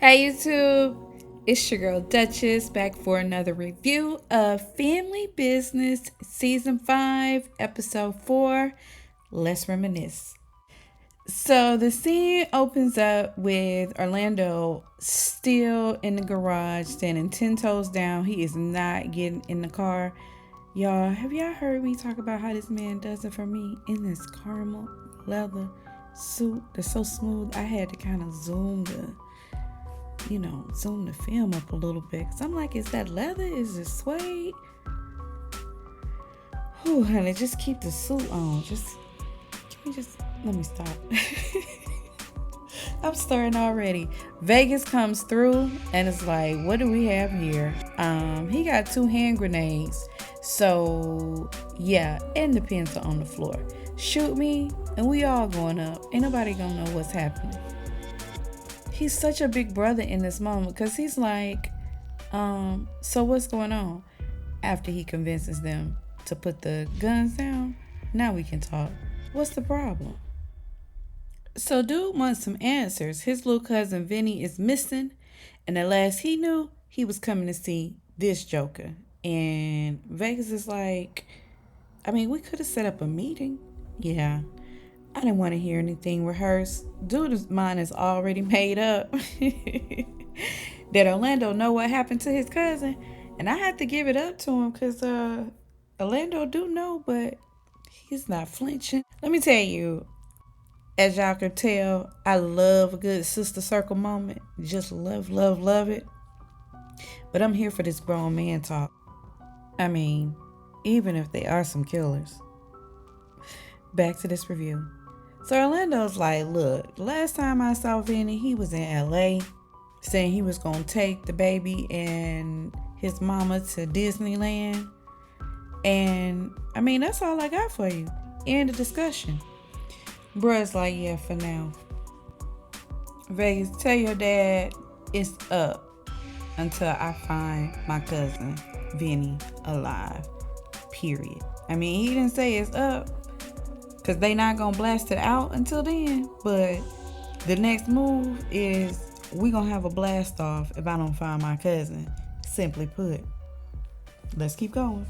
Hey YouTube, it's your girl Duchess back for another review of Family Business Season 5, Episode 4. Let's reminisce. So the scene opens up with Orlando still in the garage, standing 10 toes down. He is not getting in the car. Y'all, have y'all heard me talk about how this man does it for me in this caramel leather suit that's so smooth? I had to kind of zoom the film up a little bit. Cause I'm like, is that leather? Is it suede? Whew, honey, just keep the suit on. Let me stop. I'm starting already. Vegas comes through and it's like, what do we have here? He got 2 hand grenades. So yeah, and the pins are on the floor. Shoot me and we all going up. Ain't nobody gonna know what's happening. He's such a big brother in this moment because he's like, so what's going on? After he convinces them to put the guns down, now we can talk. What's the problem? So dude wants some answers. His little cousin Vinny is missing, and at last he knew, he was coming to see this Joker. And Vegas is like, we could have set up a meeting. Yeah, I didn't want to hear anything rehearsed. Dude's mind is already made up. Did Orlando know what happened to his cousin? And I had to give it up to him because Orlando do know, but he's not flinching. Let me tell you, as y'all can tell, I love a good sister circle moment. Just love, love, love it. But I'm here for this grown man talk. Even if they are some killers. Back to this review. So Orlando's like, look, last time I saw Vinny, he was in LA saying he was going to take the baby and his mama to Disneyland. And that's all I got for you. End of discussion. Bruh's like, yeah, for now. Vegas, tell your dad it's up until I find my cousin Vinny alive. Period. He didn't say it's up because they not going to blast it out until then. But the next move is we going to have a blast off if I don't find my cousin. Simply put. Let's keep going.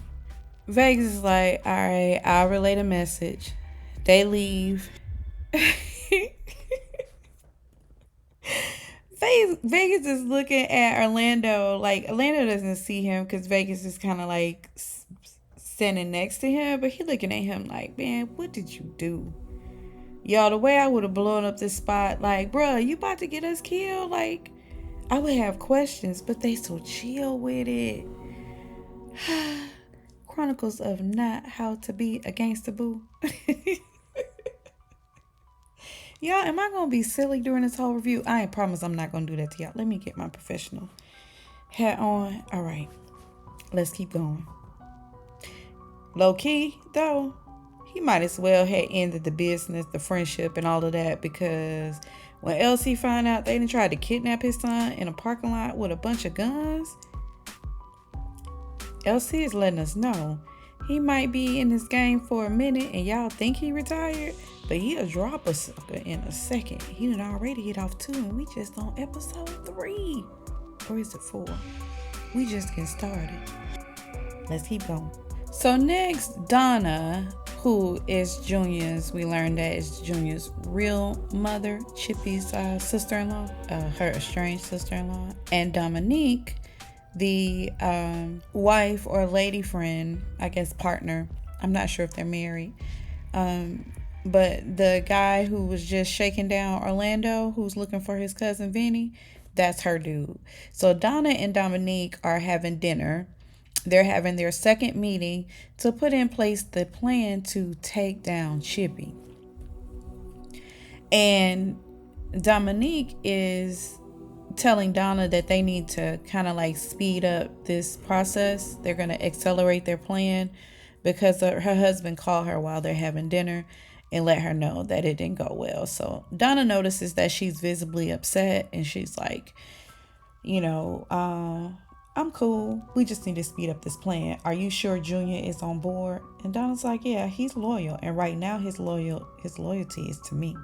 Vegas is like, all right, I'll relay the message. They leave. Vegas is looking at Orlando like Orlando doesn't see him because Vegas is kind of like standing next to him, but he looking at him like, man, what did you do? Y'all, the way I would have blown up this spot, like, bruh, you about to get us killed? Like, I would have questions, but they so chill with it. Chronicles of Not How to Be a Gangsta Boo. Y'all, am I going to be silly during this whole review? I ain't promise I'm not going to do that to y'all. Let me get my professional hat on. All right, let's keep going. Low key, though, he might as well have ended the business, the friendship, and all of that because when LC found out they done tried to kidnap his son in a parking lot with a bunch of guns, LC is letting us know he might be in this game for a minute and y'all think he retired, but he'll drop a sucker in a second. He done already hit off 2 and we just on episode 3. Or is it 4? We just getting started. Let's keep going. So next, Donna, who is Junior's, we learned that is Junior's real mother, Chippy's sister-in-law, her estranged sister-in-law, and Dominique, the wife or lady friend, I guess partner. I'm not sure if they're married. But the guy who was just shaking down Orlando, who's looking for his cousin Vinny, that's her dude. So Donna and Dominique are having dinner. They're having their second meeting to put in place the plan to take down Chippy. And Dominique is telling Donna that they need to kind of like speed up this process. They're going to accelerate their plan because her husband called her while they're having dinner and let her know that it didn't go well. So Donna notices that she's visibly upset and she's like, I'm cool. We just need to speed up this plan. Are you sure Junior is on board? And Donna's like, yeah, he's loyal. And right now his loyalty is to me.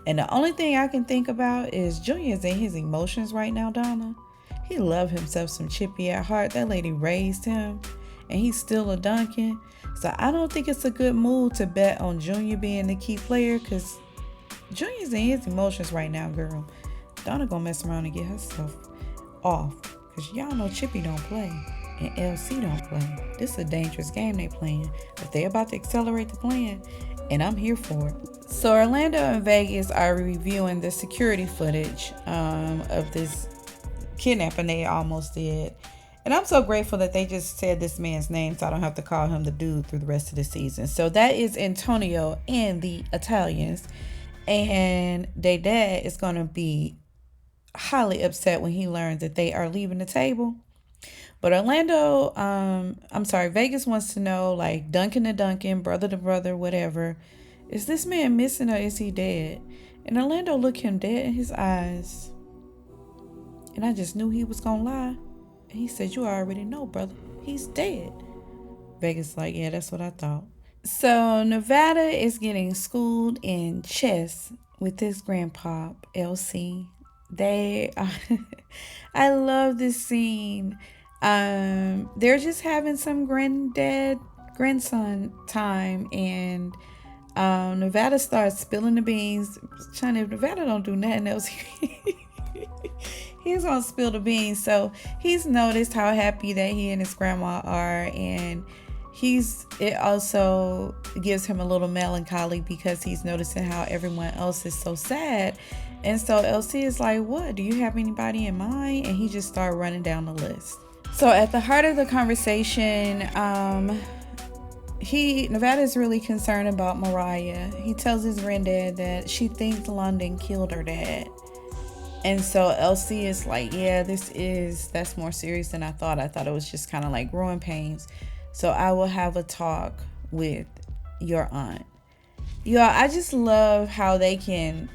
And the only thing I can think about is Junior's in his emotions right now, Donna. He loved himself some Chippy at heart. That lady raised him, and he's still a Duncan. So I don't think it's a good move to bet on Junior being the key player, because Junior's in his emotions right now, girl. Donna gonna mess around and get herself off, because y'all know Chippy don't play and LC don't play. This is a dangerous game they playing, but they about to accelerate the plan, and I'm here for it. So Orlando and Vegas are reviewing the security footage of this kidnapping they almost did. And I'm so grateful that they just said this man's name so I don't have to call him the dude through the rest of the season. So that is Antonio and the Italians. And their dad is going to be highly upset when he learns that they are leaving the table. But Vegas wants to know, like, Duncan to Duncan, brother to brother, whatever. Is this man missing or is he dead? And Orlando looked him dead in his eyes. And I just knew he was going to lie. And he said, you already know, brother. He's dead. Vegas like, yeah, that's what I thought. So Nevada is getting schooled in chess with his grandpa, LC. They are I love this scene. They're just having some grandson time, and Nevada starts spilling the beans. Nevada don't do nothing else. He's gonna spill the beans. So he's noticed how happy that he and his grandma are, and it also gives him a little melancholy because he's noticing how everyone else is so sad. And so LC is like, what? Do you have anybody in mind? And he just started running down the list. So at the heart of the conversation, Nevada is really concerned about Mariah. He tells his granddad that she thinks London killed her dad. And so LC is like, yeah, that's more serious than I thought. I thought it was just kind of like growing pains. So I will have a talk with your aunt. Y'all, I just love how they can,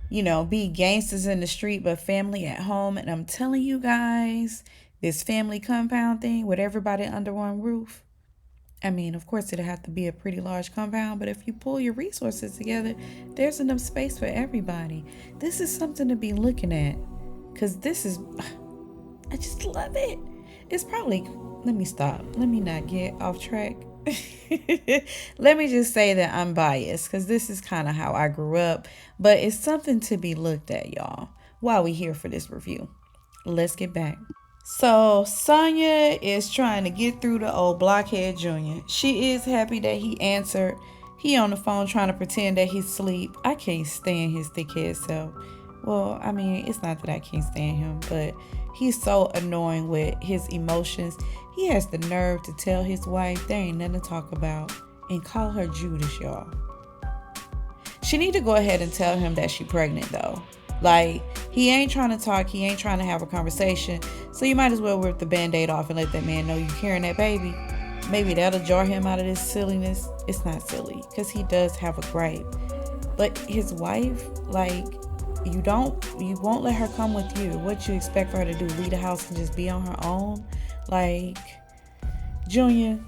be gangsters in the street, but family at home. And I'm telling you guys, this family compound thing with everybody under one roof. I mean, of course, it'll have to be a pretty large compound, but if you pull your resources together, there's enough space for everybody. This is something to be looking at, because I just love it. It's probably, let me stop. Let me not get off track. Let me just say that I'm biased, because this is kind of how I grew up, but it's something to be looked at, y'all, while we here for this review. Let's get back. So Sonya is trying to get through to old blockhead Junior. She is happy that he answered. He on the phone trying to pretend that he's asleep. I can't stand his thick-head self. Well, I mean, it's not that I can't stand him, but he's so annoying with his emotions. He has the nerve to tell his wife there ain't nothing to talk about and call her Judas, y'all. She need to go ahead and tell him that she pregnant, though. Like, he ain't trying to talk. He ain't trying to have a conversation. So you might as well rip the Band-Aid off and let that man know you carrying that baby. Maybe that'll jar him out of this silliness. It's not silly, because he does have a gripe. But his wife, like, you won't let her come with you. What you expect for her to do? Leave the house and just be on her own? Like, Junior,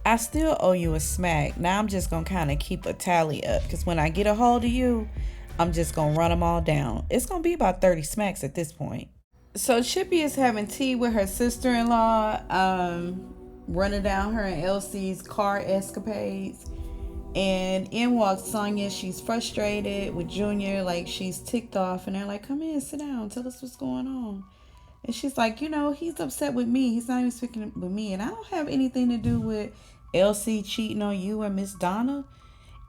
I still owe you a smack. Now I'm just going to kind of keep a tally up, because when I get a hold of you, I'm just going to run them all down. It's going to be about 30 smacks at this point. So Chippy is having tea with her sister-in-law, running down her and Elsie's car escapades. And in walks Sonya. She's frustrated with Junior. Like, she's ticked off. And they're like, come in, sit down. Tell us what's going on. And she's like, he's upset with me. He's not even speaking with me. And I don't have anything to do with Elsie cheating on you and Miss Donna.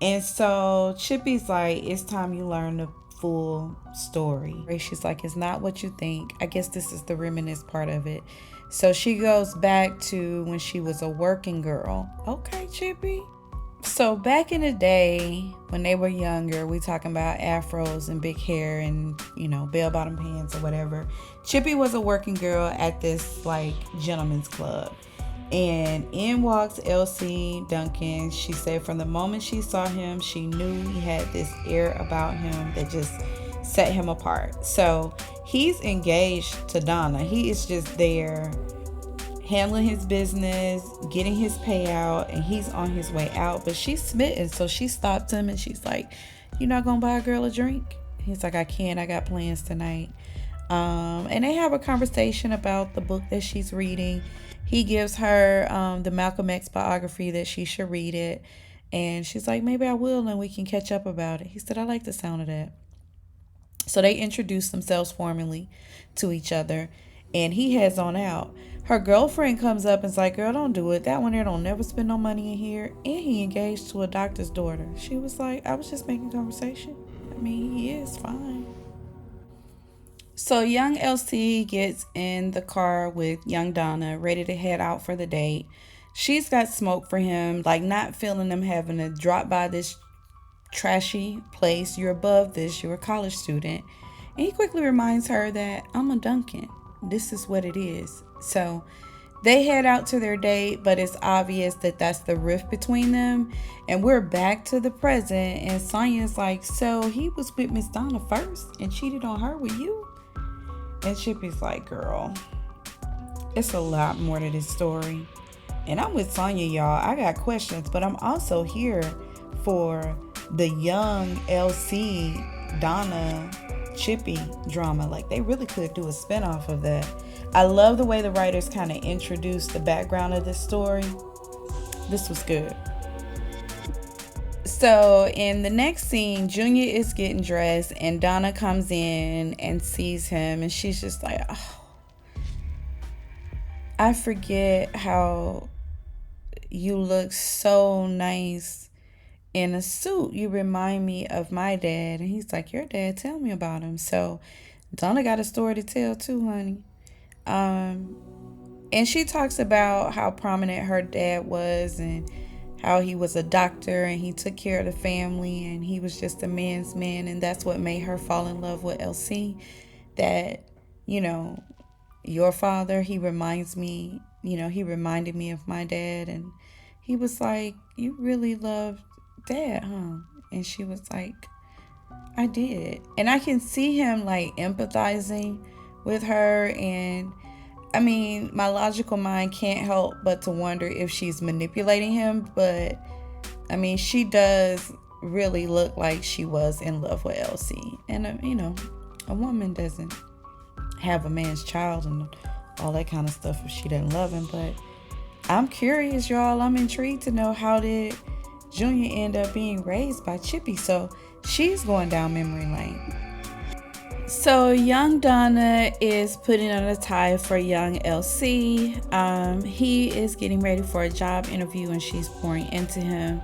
And so Chippy's like, it's time you learn the full story. She's like, it's not what you think. I guess this is the reminisce part of it. So she goes back to when she was a working girl. Okay, Chippy. So back in the day when they were younger, we talking about afros and big hair and, bell-bottom pants or whatever. Chippy was a working girl at this, like, gentleman's club. And in walks Elsie Duncan. She said from the moment she saw him, she knew he had this air about him that just set him apart. So he's engaged to Donna. He is just there. handling his business, getting his payout, and he's on his way out. But she's smitten, so she stopped him and she's like, "You not gonna buy a girl a drink?" He's like, "I can't. I got plans tonight." And they have a conversation about the book that she's reading. He gives her the Malcolm X biography that she should read it. And she's like, "Maybe I will, and we can catch up about it." He said, "I like the sound of that." So they introduce themselves formally to each other, and he heads on out. Her girlfriend comes up and is like, "Girl, don't do it. That one there don't never spend no money in here." And he engaged to a doctor's daughter. She was like, "I was just making conversation. I mean, he is fine." So young LC gets in the car with young Donna, ready to head out for the date. She's got smoke for him, like not feeling them having to drop by this trashy place. "You're above this. You're a college student." And he quickly reminds her that, "I'm a Duncan. This is what it is." So they head out to their date, but it's obvious that that's the rift between them. And we're back to the present, and Sonya's like, "So he was with Miss Donna first and cheated on her with you?" And Chippy's like, "Girl, it's a lot more to this story." And I'm with Sonya, y'all. I got questions, but I'm also here for the young LC, Donna, Chippy drama. Like, they really could do a spinoff of that. I love the way the writers kind of introduced the background of this story. This was good. So in the next scene, Junior is getting dressed and Donna comes in and sees him, and she's just like, "Oh, I forget how you look so nice in a suit. You remind me of my dad." And he's like, "Your dad? Tell me about him." So Donna got a story to tell too, honey. Um, and she talks about how prominent her dad was and how he was a doctor and he took care of the family and he was just a man's man, and that's what made her fall in love with LC. That, you know, your father, he reminds me, he reminded me of my dad. And he was like, "You really loved dad, huh?" And she was like, "I did." And I can see him like empathizing with her. And I mean, my logical mind can't help but to wonder if she's manipulating him. But I mean, she does really look like she was in love with Elsie. And, a woman doesn't have a man's child and all that kind of stuff if she doesn't love him. But I'm curious, y'all. I'm intrigued to know, how did Junior end up being raised by Chippy? So she's going down memory lane. So young Donna is putting on a tie for young LC. He is getting ready for a job interview and she's pouring into him.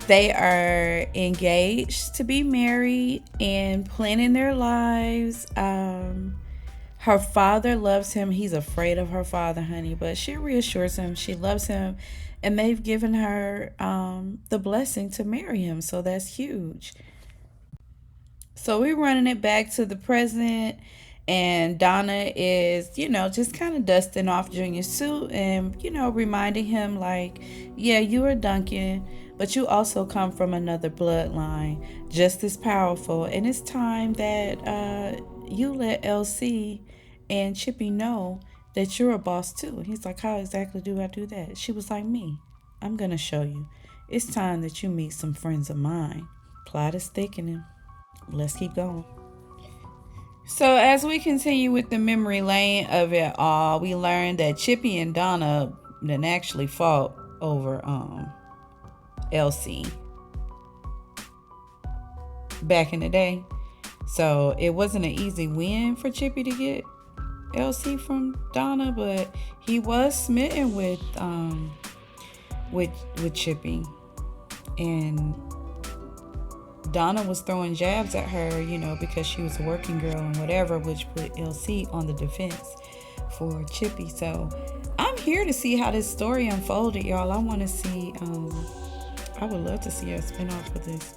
They are engaged to be married and planning their lives. Her father loves him. He's afraid of her father, honey, but she reassures him she loves him, and they've given her the blessing to marry him. So that's huge. So we're running it back to the present, and Donna is, just kind of dusting off Junior's suit and, reminding him, like, "Yeah, you are Duncan, but you also come from another bloodline, just as powerful. And it's time that you let LC and Chippy know that you're a boss too." And he's like, "How exactly do I do that?" She was like, "Me. I'm going to show you. It's time that you meet some friends of mine." Plot is thickening. Let's keep going. So as we continue with the memory lane of it all, we learn that Chippy and Donna then actually fought over Elsie back in the day. So it wasn't an easy win for Chippy to get Elsie from Donna, but he was smitten with Chippy. And Donna was throwing jabs at her, because she was a working girl and whatever, which put LC on the defense for Chippy. So I'm here to see how this story unfolded, y'all. I want to see, I would love to see a spinoff of this.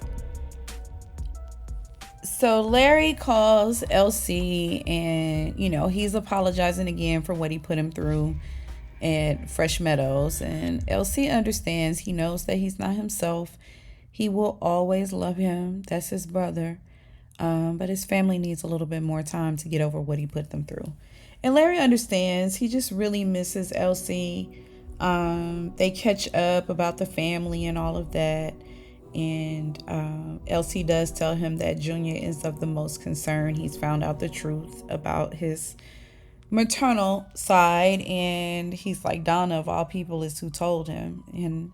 So Larry calls LC and, he's apologizing again for what he put him through at Fresh Meadows. And LC understands. He knows that he's not himself. He will always love him. That's his brother. But his family needs a little bit more time to get over what he put them through. And Larry understands. He just really misses Elsie. They catch up about the family and all of that. And Elsie does tell him that Junior is of the most concern. He's found out the truth about his maternal side. And he's like, Donna, of all people, is who told him. And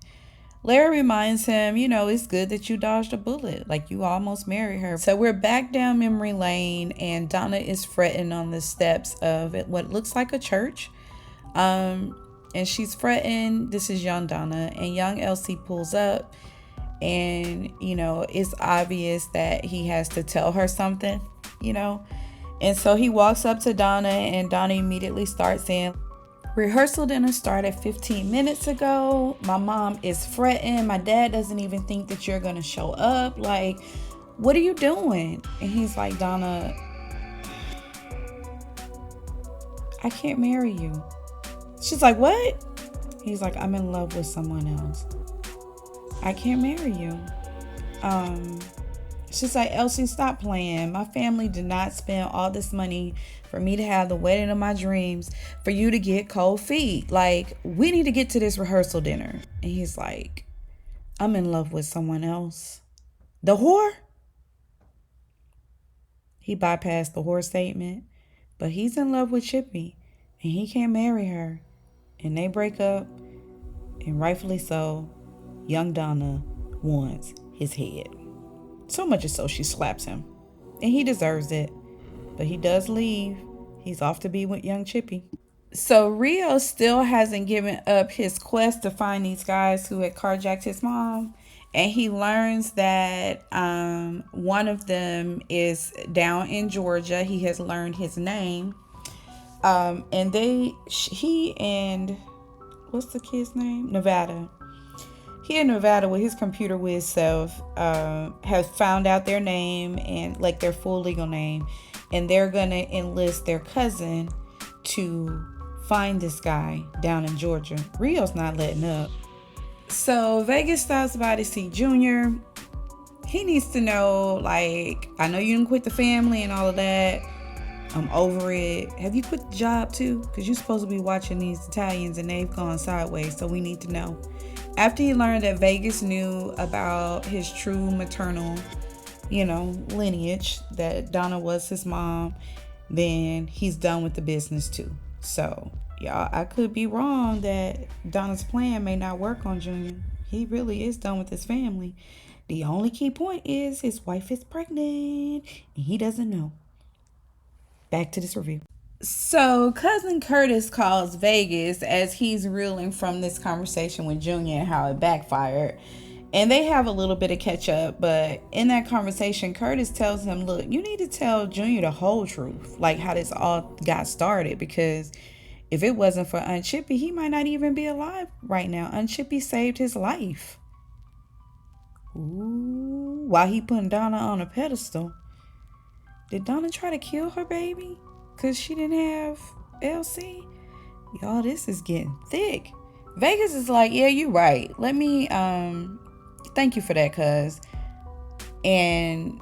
Larry reminds him, it's good that you dodged a bullet. Like, you almost married her. So we're back down memory lane, and Donna is fretting on the steps of what looks like a church. And she's fretting. This is young Donna. And young Elsie pulls up, and, it's obvious that he has to tell her something, And so he walks up to Donna, and Donna immediately starts saying, rehearsal didn't start at 15 minutes ago. My mom is fretting. My dad doesn't even think that you're going to show up. Like, what are you doing? And he's like, Donna, I can't marry you. She's like, what? He's like, I'm in love with someone else. I can't marry you. She's like, Elsie, stop playing. My family did not spend all this money for me to have the wedding of my dreams for you to get cold feet. Like, we need to get to this rehearsal dinner. And he's like, I'm in love with someone else. The whore? He bypassed the whore statement, but he's in love with Chippy, and he can't marry her. And they break up, and rightfully so, young Donna wants his head. So much as so she slaps him. And he deserves it. But he does leave. He's off to be with young Chippy. So Rio still hasn't given up his quest to find these guys who had carjacked his mom. And he learns that one of them is down in Georgia. He has learned his name. And he and, what's the kid's name? Nevada. He in Nevada with his computer whiz self has found out their name and like their full legal name, and they're gonna enlist their cousin to find this guy down in Georgia. Rio's not letting up. So Vegas stops by to see Junior. He needs to know, like, I know you didn't quit the family and all of that. I'm over it. Have you quit the job too? Because you're supposed to be watching these Italians and they've gone sideways, so we need to know. After he learned that Vegas knew about his true maternal, lineage, that Donna was his mom, then he's done with the business too. So, y'all, I could be wrong that Donna's plan may not work on Junior. He really is done with his family. The only key point is his wife is pregnant and he doesn't know. Back to this review. So cousin Curtis calls Vegas as he's reeling from this conversation with Junior and how it backfired. And they have a little bit of catch up, but in that conversation, Curtis tells him, look, you need to tell Junior the whole truth, like how this all got started, because if it wasn't for Aunt Chippy, he might not even be alive right now. Aunt Chippy saved his life. Ooh, while he putting Donna on a pedestal. Did Donna try to kill her baby? Because she didn't have Elsie? Y'all, this is getting thick. Vegas is like, yeah, you're right. Let me, thank you for that, cuz. And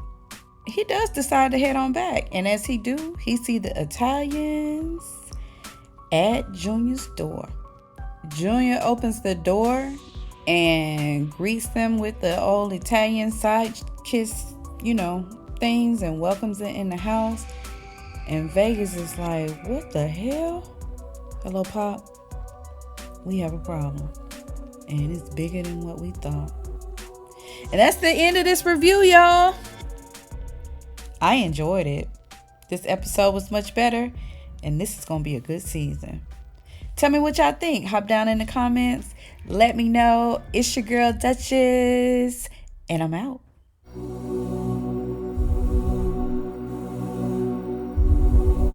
he does decide to head on back. And as he do, he see the Italians at Junior's door. Junior opens the door and greets them with the old Italian side kiss, things, and welcomes it in the house. And Vegas is like, what the hell? Hello, Pop. We have a problem. And it's bigger than what we thought. And that's the end of this review, y'all. I enjoyed it. This episode was much better. And this is going to be a good season. Tell me what y'all think. Hop down in the comments. Let me know. It's your girl, Duchess. And I'm out.